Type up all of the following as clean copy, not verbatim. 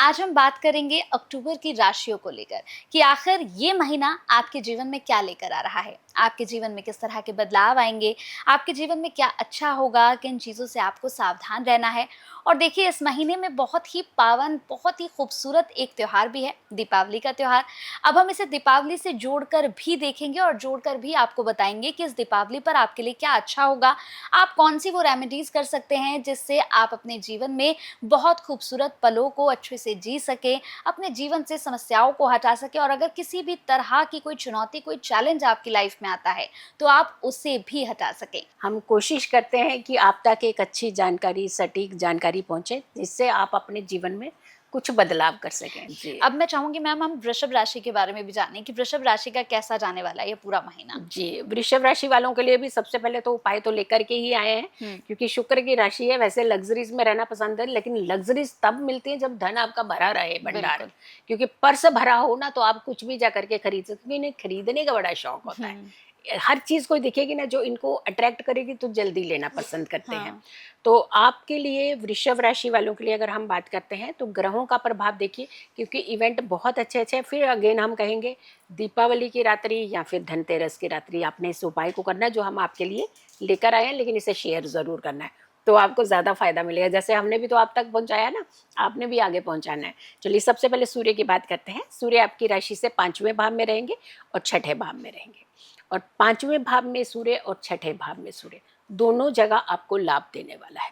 आज हम बात करेंगे अक्टूबर की राशियों को लेकर कि आखिर ये महीना आपके जीवन में क्या लेकर आ रहा है। आपके जीवन में किस तरह के बदलाव आएंगे, आपके जीवन में क्या अच्छा होगा, किन चीज़ों से आपको सावधान रहना है। और देखिए, इस महीने में बहुत ही पावन, बहुत ही खूबसूरत एक त्यौहार भी है, दीपावली का त्यौहार। अब हम इसे दीपावली से जोड़कर भी देखेंगे और जोड़कर भी आपको बताएंगे कि इस दीपावली पर आपके लिए क्या अच्छा होगा। आप कौन सी वो रेमेडीज कर सकते हैं जिससे आप अपने जीवन में बहुत खूबसूरत पलों को अच्छे से जी सकें, अपने जीवन से समस्याओं को हटा सकें। और अगर किसी भी तरह की कोई चुनौती, कोई चैलेंज आपकी लाइफ में आता है, तो आप उसे भी हटा सकें। हम कोशिश करते हैं कि आप तक एक अच्छी जानकारी, सटीक जानकारी पहुंचे, जिससे आप अपने जीवन में कुछ बदलाव कर सकें। जी। अब मैं चाहूंगी मैम, हम वृषभ राशि के बारे में भी जानें कि वृषभ राशि का कैसा जाने वाला है ये पूरा महीना। जी, वृषभ राशि वालों के लिए भी सबसे पहले तो उपाय तो लेकर के ही आए हैं, क्योंकि शुक्र की राशि है। वैसे लग्जरीज में रहना पसंद है, लेकिन लग्जरीज तब मिलती है जब धन आपका भरा रहे, भंडार। बिल्कुल। क्योंकि पर्स भरा हो ना, तो आप कुछ भी जा करके खरीद सकते, क्योंकि इन्हें खरीदने का बड़ा शौक होता है। हर चीज कोई दिखेगी ना जो इनको अट्रैक्ट करेगी, तो जल्दी लेना पसंद करते हैं। हाँ। तो आपके लिए, वृषभ राशि वालों के लिए अगर हम बात करते हैं, तो ग्रहों का प्रभाव देखिए, क्योंकि इवेंट बहुत अच्छे अच्छे हैं। फिर अगेन हम कहेंगे, दीपावली की रात्रि या फिर धनतेरस की रात्रि आपने इस उपाय को करना है, जो हम आपके लिए लेकर आए हैं, लेकिन इसे शेयर जरूर करना है, तो आपको ज्यादा फायदा मिलेगा। जैसे हमने भी तो आप तक पहुंचाया ना, आपने भी आगे पहुंचाना है। चलिए, सबसे पहले सूर्य की बात करते हैं। सूर्य आपकी राशि से 5वें भाव में रहेंगे और 6ठे भाव में रहेंगे। और 5वें भाव में सूर्य और 6ठे भाव में सूर्य, दोनों जगह आपको लाभ देने वाला है।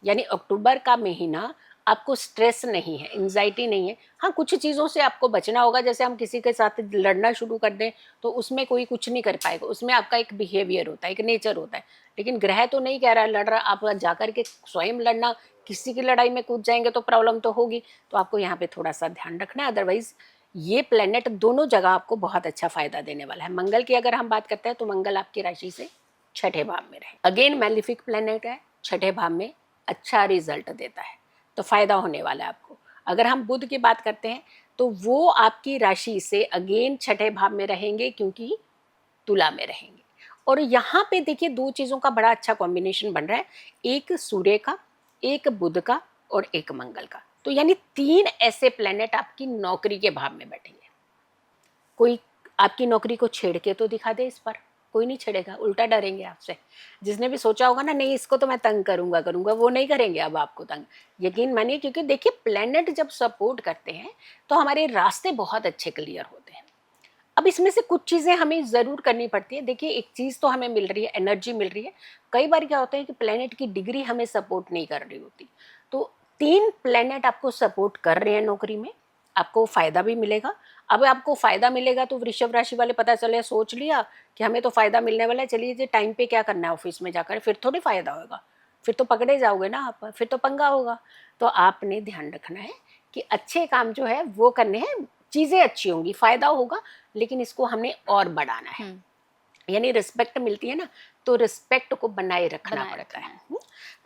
यानी अक्टूबर का महीना आपको स्ट्रेस नहीं है, एंजाइटी नहीं है। हाँ, कुछ चीज़ों से आपको बचना होगा। जैसे हम किसी के साथ लड़ना शुरू कर दें, तो उसमें कोई कुछ नहीं कर पाएगा। उसमें आपका एक बिहेवियर होता है, एक नेचर होता है। लेकिन ग्रह तो नहीं कह रहा है लड़ रहा, आप जाकर के स्वयं लड़ना, किसी की लड़ाई में कूद जाएंगे तो प्रॉब्लम तो होगी। तो आपको यहाँ पे थोड़ा सा ध्यान रखना है। अदरवाइज ये प्लेनेट दोनों जगह आपको बहुत अच्छा फायदा देने वाला है। मंगल की अगर हम बात करते हैं, तो मंगल आपकी राशि से 6ठे भाव में रहे। अगेन मैलिफिक प्लेनेट है, 6ठे भाव में अच्छा रिजल्ट देता है, तो फायदा होने वाला है आपको। अगर हम बुध की बात करते हैं, तो वो आपकी राशि से अगेन 6ठे भाव में रहेंगे, क्योंकि तुला में रहेंगे। और यहाँ पे देखिए, दो चीजों का बड़ा अच्छा कॉम्बिनेशन बन रहा है, एक सूर्य का, एक बुध का और एक मंगल का। तो यानी 3 ऐसे प्लेनेट आपकी नौकरी के भाव में बैठेंगे। कोई आपकी नौकरी को छेड़ के तो दिखा दे, इस पर कोई नहीं छेड़ेगा, उल्टा डरेंगे आपसे। जिसने भी सोचा होगा ना, नहीं इसको तो मैं तंग करूंगा करूंगा, वो नहीं करेंगे अब आपको तंग। यकीन मानिए, क्योंकि देखिए, प्लेनेट जब सपोर्ट करते हैं, तो हमारे रास्ते बहुत अच्छे क्लियर होते हैं। अब इसमें से कुछ चीजें हमें जरूर करनी पड़ती है। देखिए, एक चीज तो हमें मिल रही है, एनर्जी मिल रही है। कई बार क्या होता है कि प्लेनेट की डिग्री हमें सपोर्ट नहीं कर रही होती। तो 3 प्लेनेट आपको सपोर्ट कर रहे हैं नौकरी में, आपको फायदा भी मिलेगा। अब आपको फायदा मिलेगा, तो वृषभ राशि वाले पता चले, सोच लिया कि हमें तो फायदा मिलने वाला है, चलिए जी टाइम पे क्या करना है ऑफिस में जाकर, फिर थोड़ी फायदा होगा, फिर तो पकड़े जाओगे ना आप, फिर तो पंगा होगा। तो आपने ध्यान रखना है कि अच्छे काम जो है वो करने हैं, चीजें अच्छी होंगी, फायदा होगा, लेकिन इसको हमने और बढ़ाना है। यानी रिस्पेक्ट मिलती है ना, तो रिस्पेक्ट को बनाए रखना बनाए पड़ता रखना है। है।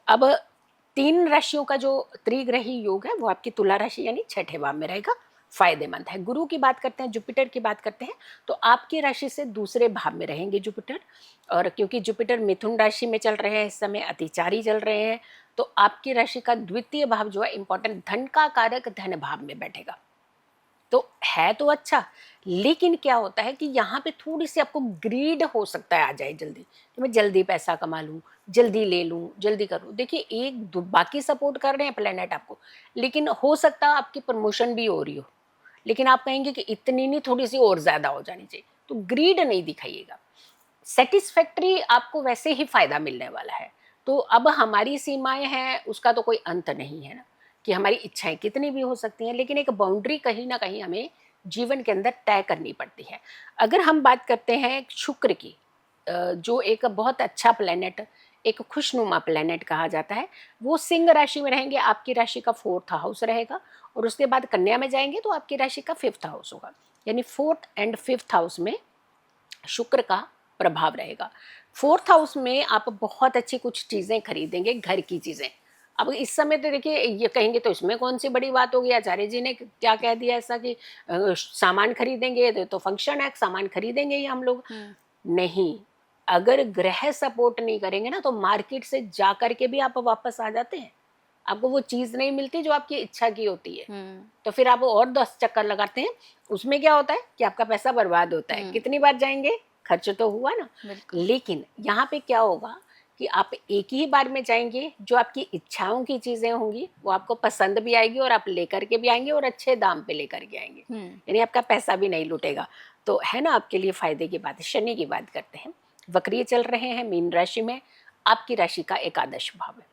अब 3 राशियों का जो त्रिग्रही योग है, वो आपकी तुला राशि यानी 6ठे भाव में रहेगा, फायदेमंद है। गुरु की बात करते हैं, जुपिटर की बात करते हैं, तो आपकी राशि से दूसरे भाव में रहेंगे जुपिटर। और क्योंकि जुपिटर मिथुन राशि में चल रहे हैं, इस समय अतिचारी चल रहे हैं, तो आपकी राशि का द्वितीय भाव जो है इंपॉर्टेंट, धन का कारक धन भाव में बैठेगा। तो है तो अच्छा, लेकिन क्या होता है कि यहाँ पे थोड़ी सी आपको ग्रीड हो सकता है आ जाए जल्दी, कि मैं जल्दी पैसा कमा लूँ, जल्दी ले लूँ, जल्दी करूँ। देखिए, बाकी सपोर्ट कर रहे हैं प्लेनेट आपको, लेकिन हो सकता है आपकी प्रमोशन भी हो रही हो, लेकिन आप कहेंगे कि इतनी नहीं, थोड़ी सी और ज्यादा हो जानी चाहिए। तो ग्रीड नहीं दिखाइएगा, सेटिस्फैक्ट्री आपको वैसे ही फायदा मिलने वाला है। तो अब हमारी सीमाएं हैं, उसका तो कोई अंत नहीं है ना, कि हमारी इच्छाएं कितनी भी हो सकती हैं, लेकिन एक बाउंड्री कहीं ना कहीं हमें जीवन के अंदर तय करनी पड़ती है। अगर हम बात करते हैं शुक्र की, जो एक बहुत अच्छा प्लेनेट, एक खुशनुमा प्लेनेट कहा जाता है, वो सिंह राशि में रहेंगे, आपकी राशि का 4th हाउस रहेगा। और उसके बाद कन्या में जाएंगे, तो आपकी राशि का 5th हाउस होगा। यानी 4th एंड 5th हाउस में शुक्र का प्रभाव रहेगा। 4th हाउस में आप बहुत अच्छी कुछ चीजें खरीदेंगे, घर की चीजें। अब इस समय तो देखिए, ये कहेंगे तो इसमें कौन सी बड़ी बात होगी, आचार्य जी ने क्या कह दिया ऐसा कि सामान खरीदेंगे, तो फंक्शन है, सामान खरीदेंगे ही हम लोग। नहीं, अगर ग्रह सपोर्ट नहीं करेंगे ना, तो मार्केट से जा करके भी आप वापस आ जाते हैं। आपको वो चीज़ नहीं मिलती जो आपकी इच्छा की होती है, हम्म, तो फिर आप और 10 चक्कर लगाते हैं। उसमें क्या होता है कि आपका पैसा बर्बाद होता है। कितनी बार जाएँगे? खर्च तो हुआ ना। बिल्कुल। लेकिन यहाँ पे क्या होगा कि आप एक ही बार में जाएँगे, जो आपकी इच्छाओं की चीज़ें होंगी, वो आपको पसंद भी आएगी और आप लेकर के भी आएँगे और अच्छे दाम पे लेकर के आएँगे। हम्म, यानी आपका पैसा भी नहीं लुटेगा। तो है ना आपके लिए फ़ायदे की बात है। शनि की बात करते हैं। वक्रीय चल रहे हैं मीन राशि में, आपकी राशि का एकादश भाव है।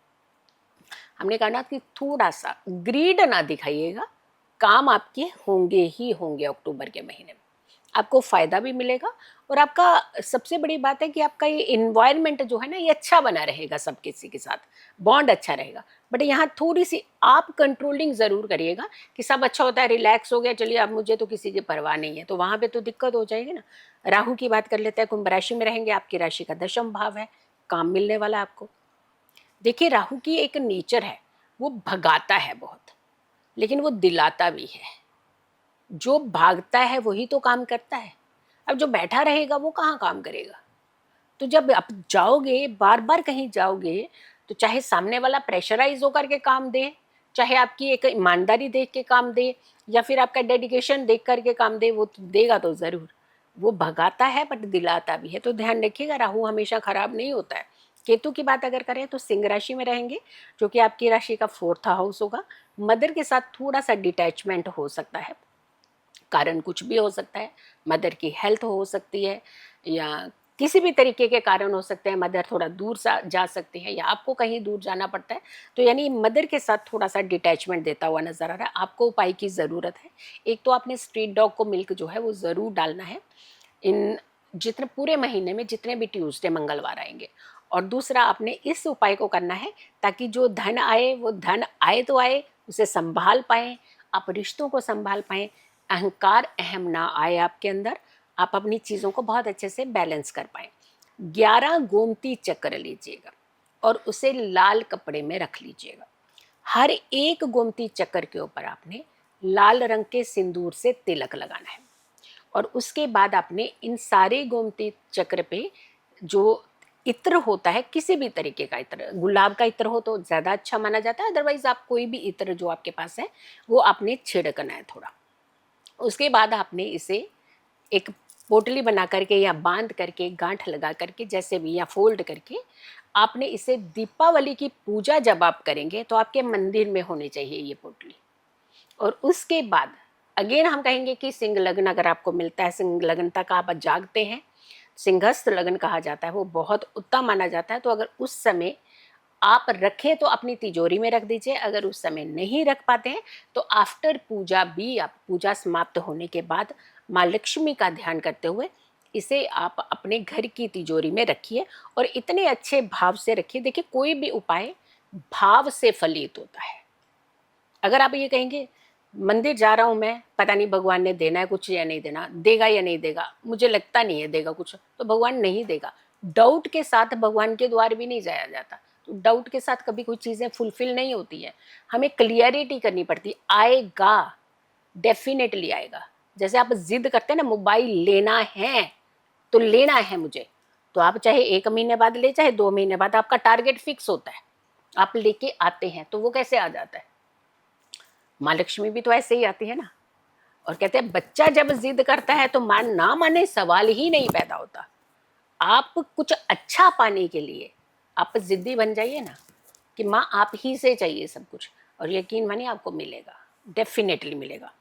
हमने कहा ना कि थोड़ा-सा ग्रीड ना दिखाइएगा, काम आपके होंगे ही होंगे अक्टूबर के महीने में। आपको फ़ायदा भी मिलेगा और आपका सबसे बड़ी बात है कि आपका ये एनवायरनमेंट जो है ना, ये अच्छा बना रहेगा सब किसी के साथ, बॉन्ड अच्छा रहेगा। बट यहाँ थोड़ी-सी आप कंट्रोलिंग ज़रूर करिएगा कि सब अच्छा होता है, रिलैक्स हो गया, चलिए अब मुझे तो किसी की परवाह नहीं है, तो वहाँ पे तो दिक्कत हो जाएगी ना। राहु की बात कर लेते हैं, कुंभ राशि में रहेंगे, आपकी राशि का दशम भाव है, काम मिलने वाला है आपको। देखिए राहु की एक नेचर है, वो भगाता है बहुत, लेकिन वो दिलाता भी है। जो भागता है वही तो काम करता है। अब जो बैठा रहेगा वो कहाँ काम करेगा। तो जब आप जाओगे, बार बार कहीं जाओगे, तो चाहे सामने वाला प्रेशराइज होकर के काम दे, चाहे आपकी एक ईमानदारी देख के काम दे, या फिर आपका डेडिकेशन देख करके काम दे, वो तो देगा तो जरूर। वो भगाता है बट दिलाता भी है, तो ध्यान रखिएगा राहु हमेशा खराब नहीं होता है। केतु की बात अगर करें तो सिंह राशि में रहेंगे, जो कि आपकी राशि का 4th हाउस होगा। मदर के साथ थोड़ा सा डिटैचमेंट हो सकता है, कारण कुछ भी हो सकता है। मदर की हेल्थ हो सकती है, या किसी भी तरीके के कारण हो सकते हैं। मदर थोड़ा दूर जा सकती है, या आपको कहीं दूर जाना पड़ता है, तो यानी मदर के साथ थोड़ा सा डिटैचमेंट देता हुआ नजर आ रहा है। आपको उपाय की ज़रूरत है। एक तो आपने स्ट्रीट डॉग को मिल्क जो है वो ज़रूर डालना है इन जितने पूरे महीने में, जितने भी ट्यूसडे मंगलवार आएंगे। और दूसरा आपने इस उपाय को करना है ताकि जो धन आए वो धन आए तो आए, उसे संभाल पाएँ, आप रिश्तों को संभाल पाएँ, अहंकार अहम ना आए आपके अंदर, आप अपनी चीज़ों को बहुत अच्छे से बैलेंस कर पाएँ। 11 गोमती चक्र लीजिएगा और उसे लाल कपड़े में रख लीजिएगा। हर एक गोमती चक्र के ऊपर आपने लाल रंग के सिंदूर से तिलक लगाना है। और उसके बाद आपने इन सारे गोमती चक्र पे जो इत्र होता है, किसी भी तरीके का इत्र, गुलाब का इत्र हो तो ज़्यादा अच्छा माना जाता है, अदरवाइज आप कोई भी इत्र जो आपके पास है वो आपने छिड़कना है थोड़ा। उसके बाद आपने इसे एक पोटली बना करके या बांध करके, गांठ लगा करके, जैसे भी, या फोल्ड करके, आपने इसे दीपावली की पूजा जब आप करेंगे तो आपके मंदिर में होनी चाहिए ये पोटली। और उसके बाद अगेन हम कहेंगे कि सिंह लग्न अगर आपको मिलता है, सिंह लग्न तक आप जागते हैं, सिंहस्थ लग्न कहा जाता है, वो बहुत उत्तम माना जाता है। तो अगर उस समय आप रखें तो अपनी तिजोरी में रख दीजिए, अगर उस समय नहीं रख पाते हैं तो आफ्टर पूजा भी, आप पूजा समाप्त होने के बाद माँ लक्ष्मी का ध्यान करते हुए इसे आप अपने घर की तिजोरी में रखिए और इतने अच्छे भाव से रखिए। देखिए कोई भी उपाय भाव से फलित होता है। अगर आप ये कहेंगे मंदिर जा रहा हूँ मैं, पता नहीं भगवान ने देना है कुछ या नहीं देना, देगा या नहीं देगा, मुझे लगता नहीं है देगा कुछ, तो भगवान नहीं देगा। डाउट के साथ भगवान के द्वार भी नहीं जाया जाता। तो डाउट के साथ कभी कोई चीज़ें फुलफिल नहीं होती है। हमें क्लियरिटी करनी पड़ती है। आएगा, डेफिनेटली आएगा। जैसे आप जिद करते हैं ना, मोबाइल लेना है तो लेना है मुझे, तो आप चाहे 1 महीने बाद ले, चाहे 2 महीने बाद, आपका टारगेट फिक्स होता है, आप लेके आते हैं। तो वो कैसे आ जाता है? माँ लक्ष्मी भी तो ऐसे ही आती है ना। और कहते हैं बच्चा जब जिद करता है तो मान ना माने सवाल ही नहीं पैदा होता। आप कुछ अच्छा पाने के लिए आप जिद्दी बन जाइए ना, कि माँ आप ही से चाहिए सब कुछ, और यकीन मानिए आपको मिलेगा, डेफिनेटली मिलेगा।